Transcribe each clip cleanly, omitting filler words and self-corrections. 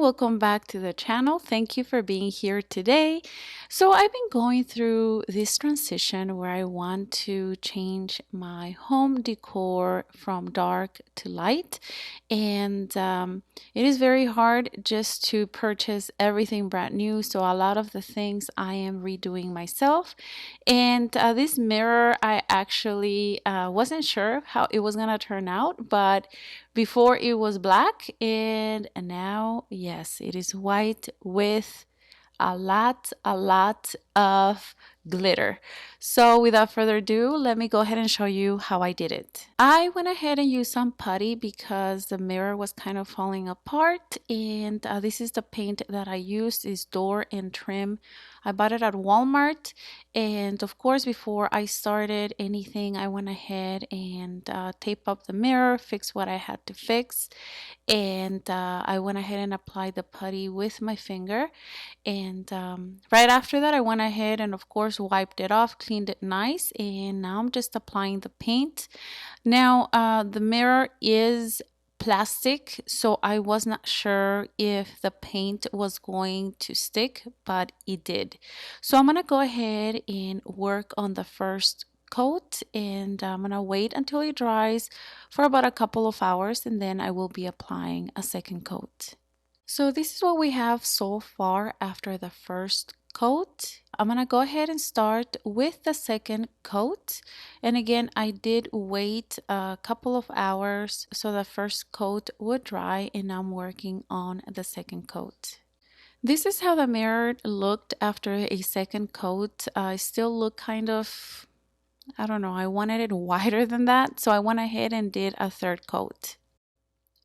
welcome back to the channel. Thank you for being here today. So I've been going through this transition where I want to change my home decor from dark to light, and it is very hard just to purchase everything brand new. So a lot of the things I am redoing myself. And this mirror, I actually wasn't sure how it was gonna turn out, but before it was black, and now, yes, it is white with a lot of glitter. So without further ado, let me go ahead and show you how I did it. I went ahead and used some putty because the mirror was kind of falling apart, and this is the paint that I used, is door and trim. I bought it at Walmart, and of course before I started anything I went ahead and taped up the mirror, fixed what I had to fix, and I went ahead and applied the putty with my finger. And right after that, I went ahead and of course wiped it off, cleaned it nice, and now I'm just applying the paint. Now the mirror is plastic, so I was not sure if the paint was going to stick, but it did. So I'm gonna go ahead and work on the first coat, and I'm gonna wait until it dries for about a couple of hours, and then I will be applying a second coat. So this is what we have so far after the first coat. I'm gonna go ahead and start with the second coat, and again I did wait a couple of hours so the first coat would dry, and I'm working on the second coat. This is how the mirror looked after a second coat. I still look kind of, I don't know, I wanted it wider than that, so I went ahead and did a third coat.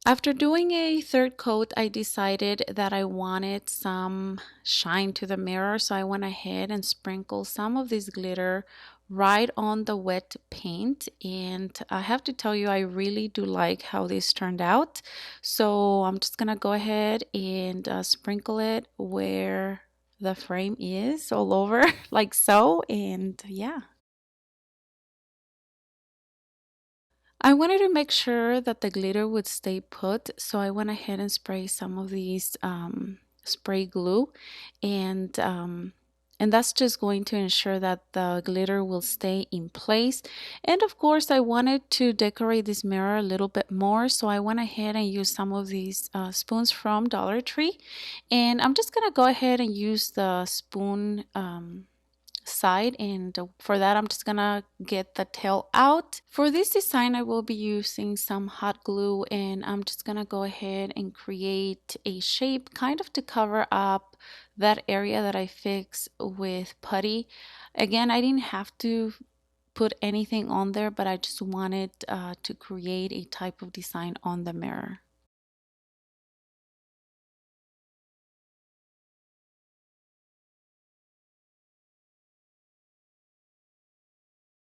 After doing a third coat, I decided that I wanted some shine to the mirror, so I went ahead and sprinkled some of this glitter right on the wet paint, and I have to tell you, I really do like how this turned out. So I'm just gonna go ahead and sprinkle it where the frame is, all over like so, and yeah. I wanted to make sure that the glitter would stay put, so I went ahead and sprayed some of these spray glue, and that's just going to ensure that the glitter will stay in place. And of course, I wanted to decorate this mirror a little bit more, so I went ahead and used some of these spoons from Dollar Tree, and I'm just gonna go ahead and use the spoon side, and for that I'm just gonna get the tail out. For this design I will be using some hot glue, and I'm just gonna go ahead and create a shape kind of to cover up that area that I fixed with putty. Again, I didn't have to put anything on there, but I just wanted to create a type of design on the mirror.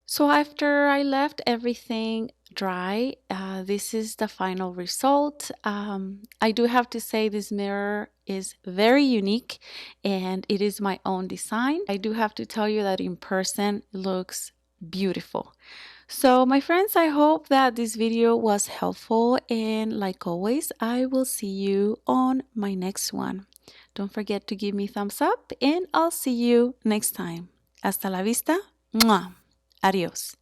So after I left everything dry, this is the final result. I do have to say this mirror is very unique, and it is my own design. I do have to tell you that in person it looks beautiful. So my friends, I hope that this video was helpful, and like always, I will see you on my next one. Don't forget to give me thumbs up, and I'll see you next time. Hasta la vista. Mwah. Adiós.